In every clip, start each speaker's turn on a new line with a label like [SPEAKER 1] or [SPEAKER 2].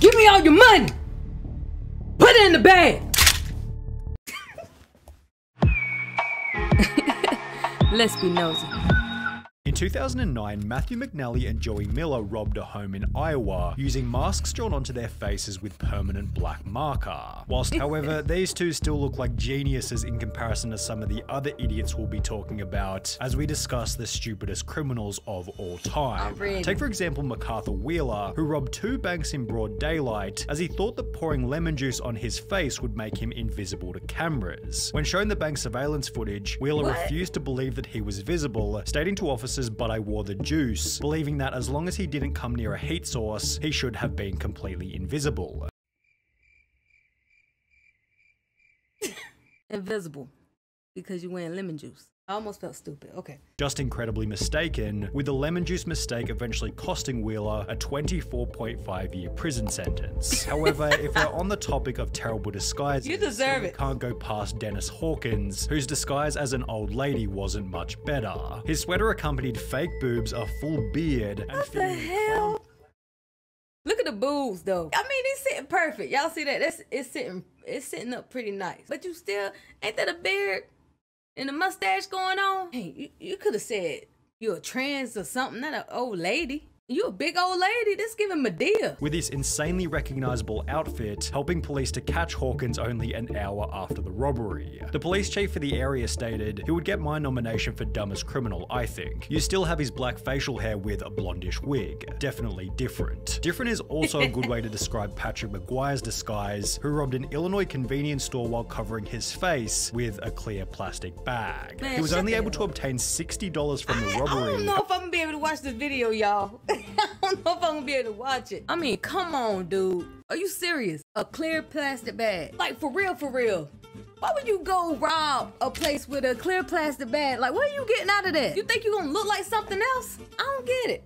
[SPEAKER 1] Give me all your money! Put it in the bag! Let's be nosy.
[SPEAKER 2] In 2009, Matthew McNally and Joey Miller robbed a home in Iowa using masks drawn onto their faces with permanent black marker. Whilst, however, these two still look like geniuses in comparison to some of the other idiots we'll be talking about as we discuss the stupidest criminals of all time. Take for example MacArthur Wheeler, who robbed 2 banks in broad daylight as he thought that pouring lemon juice on his face would make him invisible to cameras. When shown the bank surveillance footage, Wheeler refused to believe that he was visible, stating to officers, "But I wore the juice," believing that as long as he didn't come near a heat source, he should have been completely invisible.
[SPEAKER 1] Invisible. Because you're wearing lemon juice. I almost felt stupid. Okay.
[SPEAKER 2] Just incredibly mistaken, with the lemon juice mistake eventually costing Wheeler a 24.5-year prison sentence. However, if we're on the topic of terrible disguises,
[SPEAKER 1] you deserve it.
[SPEAKER 2] Can't go past Dennis Hawkins, whose disguise as an old lady wasn't much better. His sweater accompanied fake boobs, a full beard, and
[SPEAKER 1] what the hell? Look at the boobs though. I mean, it's sitting perfect. Y'all see that? It's sitting up pretty nice. But you still, ain't that a beard? And the mustache going on? Hey, you could have said you're a trans or something, not an old lady. You a big old lady, this giving Medea.
[SPEAKER 2] With his insanely recognizable outfit, helping police to catch Hawkins only an hour after the robbery. The police chief for the area stated, "He would get my nomination for dumbest criminal, I think. You still have his black facial hair with a blondish wig. Definitely different." Different is also a good way to describe Patrick McGuire's disguise, who robbed an Illinois convenience store while covering his face with a clear plastic bag.
[SPEAKER 1] Man,
[SPEAKER 2] he was only able to obtain $60 from the robbery.
[SPEAKER 1] I don't know if I'm gonna be able to watch this video, y'all. I don't know if I'm gonna be able to watch it. I mean, come on, dude. Are you serious? A clear plastic bag? Like, for real, for real. Why would you go rob a place with a clear plastic bag? Like, what are you getting out of that? You think you're gonna look like something else? I don't get it.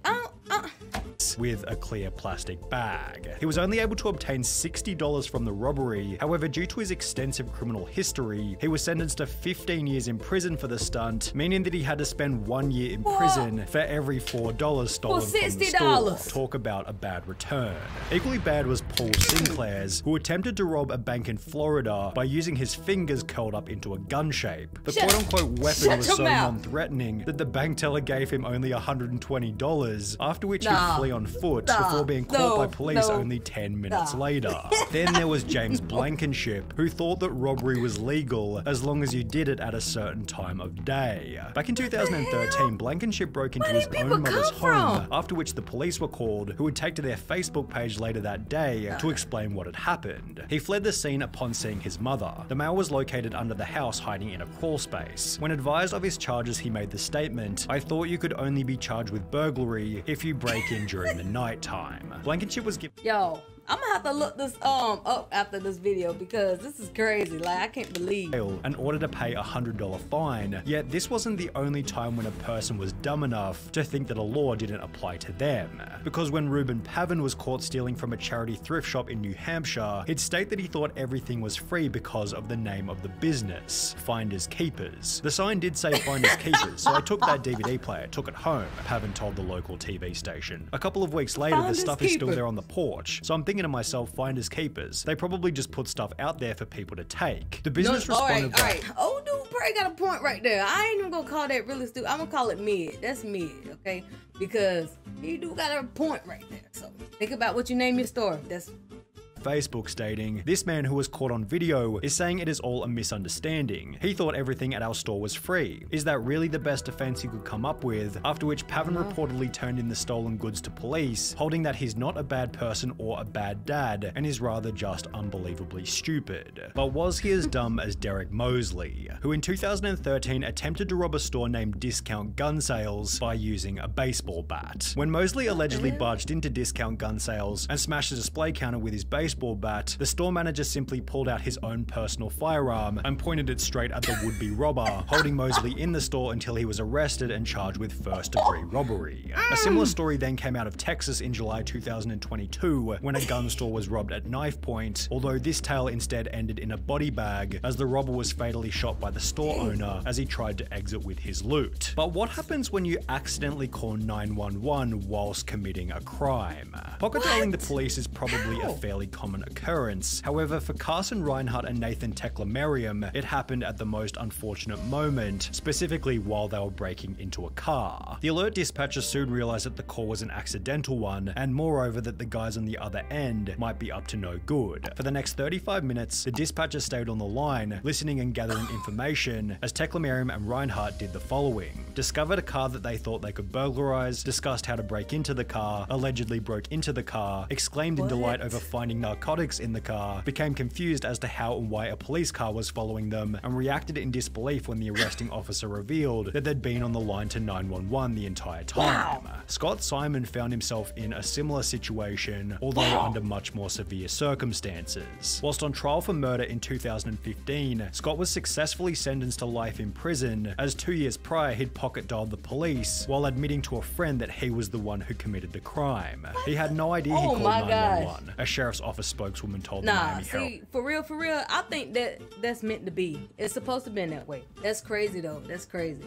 [SPEAKER 2] With a clear plastic bag. He was only able to obtain $60 from the robbery. However, due to his extensive criminal history, he was sentenced to 15 years in prison for the stunt, meaning that he had to spend 1 year in prison for every $4 stolen from the store. Talk about a bad return. Equally bad was Paul Sinclair's, who attempted to rob a bank in Florida by using his fingers curled up into a gun shape. The quote-unquote weapon was so non-threatening that the bank teller gave him only $120, after which he'd flee on foot before being caught by police only 10 minutes later. Then there was James Blankenship, who thought that robbery was legal as long as you did it at a certain time of day. Back in 2013, Blankenship broke into his own mother's home, after which the police were called, who would take to their Facebook page later that day to explain what had happened. He fled the scene upon seeing his mother. The male was located under the house hiding in a crawl space. When advised of his charges, he made the statement, "I thought you could only be charged with burglary if you break in during the night time." Blankenship was given—
[SPEAKER 1] Yo, I'm gonna have to look this up after this video because this is crazy. Like, I can't believe.
[SPEAKER 2] In order to pay a $100 fine. Yet this wasn't the only time when a person was dumb enough to think that a law didn't apply to them. Because when Reuben Pavin was caught stealing from a charity thrift shop in New Hampshire, he'd state that he thought everything was free because of the name of the business, Finders Keepers. The sign did say Finders Keepers, so I took that DVD player, took it home, Pavin told the local TV station. A couple of weeks later, the stuff is still there on the porch, so I'm thinking to myself, Finders Keepers. They probably just put stuff out there for people to take. The business responded by—
[SPEAKER 1] Alright, old dude probably got a point right there. I ain't even gonna call that really stupid. I'm gonna call it mid. That's mid, okay? Because he do got a point right there. So think about what you name your store. That's
[SPEAKER 2] Facebook stating, "This man who was caught on video is saying it is all a misunderstanding. He thought everything at our store was free. Is that really the best defense you could come up with?" After which Pavin reportedly turned in the stolen goods to police, holding that he's not a bad person or a bad dad, and is rather just unbelievably stupid. But was he as dumb as Derek Mosley, who in 2013 attempted to rob a store named Discount Gun Sales by using a baseball bat? When Mosley allegedly barged into Discount Gun Sales and smashed a display counter with his baseball baseball bat, the store manager simply pulled out his own personal firearm and pointed it straight at the would-be robber, holding Mosley in the store until he was arrested and charged with first-degree robbery. A similar story then came out of Texas in July 2022 when a gun store was robbed at knife point, although this tale instead ended in a body bag as the robber was fatally shot by the store owner as he tried to exit with his loot. But what happens when you accidentally call 911 whilst committing a crime? Pocket dialing the police is probably a fairly common occurrence. However, for Carson Reinhardt and Nathan Teklemariam, it happened at the most unfortunate moment, specifically while they were breaking into a car. The alert dispatcher soon realized that the call was an accidental one, and moreover that the guys on the other end might be up to no good. For the next 35 minutes, the dispatcher stayed on the line, listening and gathering information, as Teklemariam and Reinhardt did the following. Discovered a car that they thought they could burglarize, discussed how to break into the car, allegedly broke into the car, exclaimed in delight over finding narcotics in the car, became confused as to how and why a police car was following them, and reacted in disbelief when the arresting officer revealed that they'd been on the line to 911 the entire time. Scott Simon found himself in a similar situation, although under much more severe circumstances. Whilst on trial for murder in 2015, Scott was successfully sentenced to life in prison, as 2 years prior he'd pocket dialed the police while admitting to a friend that he was the one who committed the crime. He had no idea he called 911, a sheriff's office spokeswoman told the Miami Herald.
[SPEAKER 1] For real, I think that's meant to be. It's supposed to be that way. That's crazy though. That's crazy.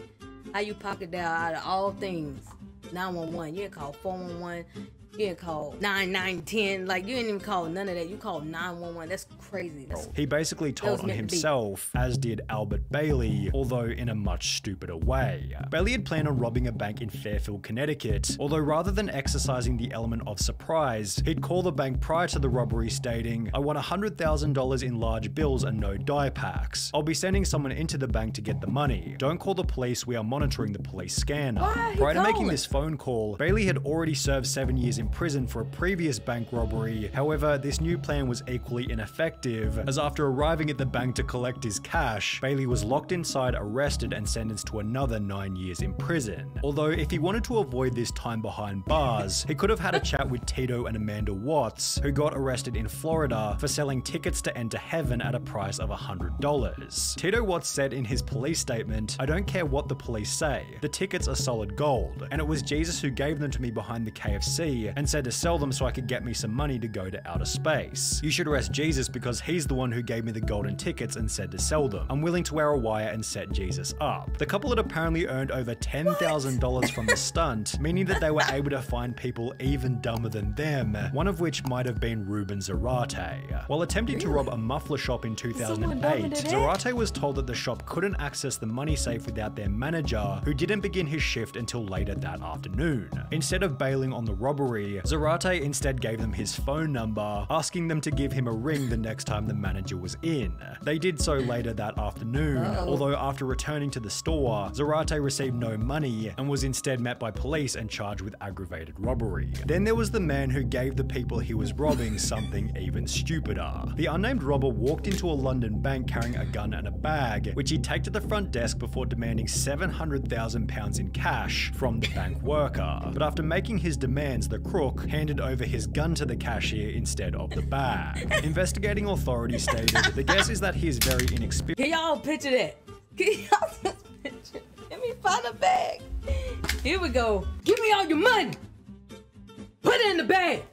[SPEAKER 1] How you pocket dial out of all things 911? You didn't call 411. You didn't call 9910. Like, you didn't even call none of that. You called 911. That's crazy.
[SPEAKER 2] He basically told on himself, as did Albert Bailey, although in a much stupider way. Bailey had planned on robbing a bank in Fairfield, Connecticut, although rather than exercising the element of surprise, he'd call the bank prior to the robbery stating, "I want $100,000 in large bills and no die packs. I'll be sending someone into the bank to get the money. Don't call the police, we are monitoring the police scanner." Prior to making this phone call, Bailey had already served 7 years in prison for a previous bank robbery. However, this new plan was equally ineffective, as after arriving at the bank to collect his cash, Bailey was locked inside, arrested, and sentenced to another 9 years in prison. Although, if he wanted to avoid this time behind bars, he could have had a chat with Tito and Amanda Watts, who got arrested in Florida for selling tickets to enter heaven at a price of $100. Tito Watts said in his police statement, "I don't care what the police say, the tickets are solid gold, and it was Jesus who gave them to me behind the KFC and said to sell them so I could get me some money to go to outer space. You should arrest Jesus because he's the one who gave me the golden tickets and said to sell them. I'm willing to wear a wire and set Jesus up." The couple had apparently earned over $10,000 from the stunt, meaning that they were able to find people even dumber than them, one of which might have been Ruben Zarate. While attempting to rob a muffler shop in 2008, Zarate was told that the shop couldn't access the money safe without their manager, who didn't begin his shift until later that afternoon. Instead of bailing on the robbery, Zarate instead gave them his phone number, asking them to give him a ring the next time the manager was in. They did so later that afternoon, although after returning to the store, Zarate received no money and was instead met by police and charged with aggravated robbery. Then there was the man who gave the people he was robbing something even stupider. The unnamed robber walked into a London bank carrying a gun and a bag, which he'd take to the front desk before demanding £700,000 in cash from the bank worker. But after making his demands, the crook handed over his gun to the cashier instead of the bag. Investigating authorities stated, "The guess is that he is very inexperienced."
[SPEAKER 1] Can y'all picture that? Can y'all just picture? Let me find a bag. Here we go. Give me all your money. Put it in the bag.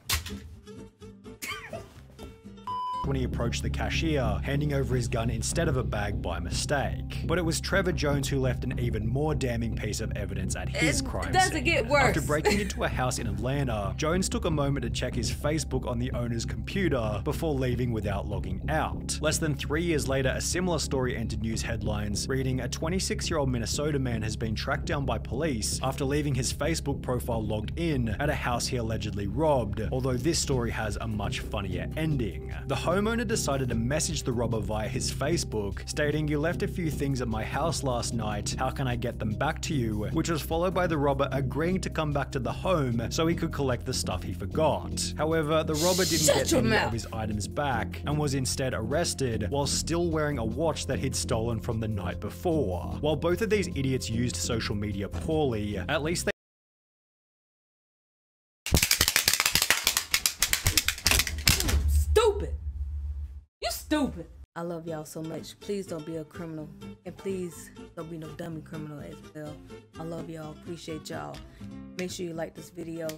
[SPEAKER 2] When he approached the cashier, handing over his gun instead of a bag by mistake. But it was Trevor Jones who left an even more damning piece of evidence at his crime scene.
[SPEAKER 1] Doesn't get worse.
[SPEAKER 2] After breaking into a house in Atlanta, Jones took a moment to check his Facebook on the owner's computer before leaving without logging out. Less than 3 years later, a similar story entered news headlines, reading, "A 26-year-old Minnesota man has been tracked down by police after leaving his Facebook profile logged in at a house he allegedly robbed," although this story has a much funnier ending. The homeowner decided to message the robber via his Facebook, stating, "You left a few things at my house last night, how can I get them back to you?" which was followed by the robber agreeing to come back to the home so he could collect the stuff he forgot. However, the robber didn't get any of his items back and was instead arrested while still wearing a watch that he'd stolen from the night before. While both of these idiots used social media poorly, at least they
[SPEAKER 1] stupid. stupid. I love y'all so much. Please don't be a criminal. And please don't be no dummy criminal as well. I love y'all. Appreciate y'all. Make sure you like this video.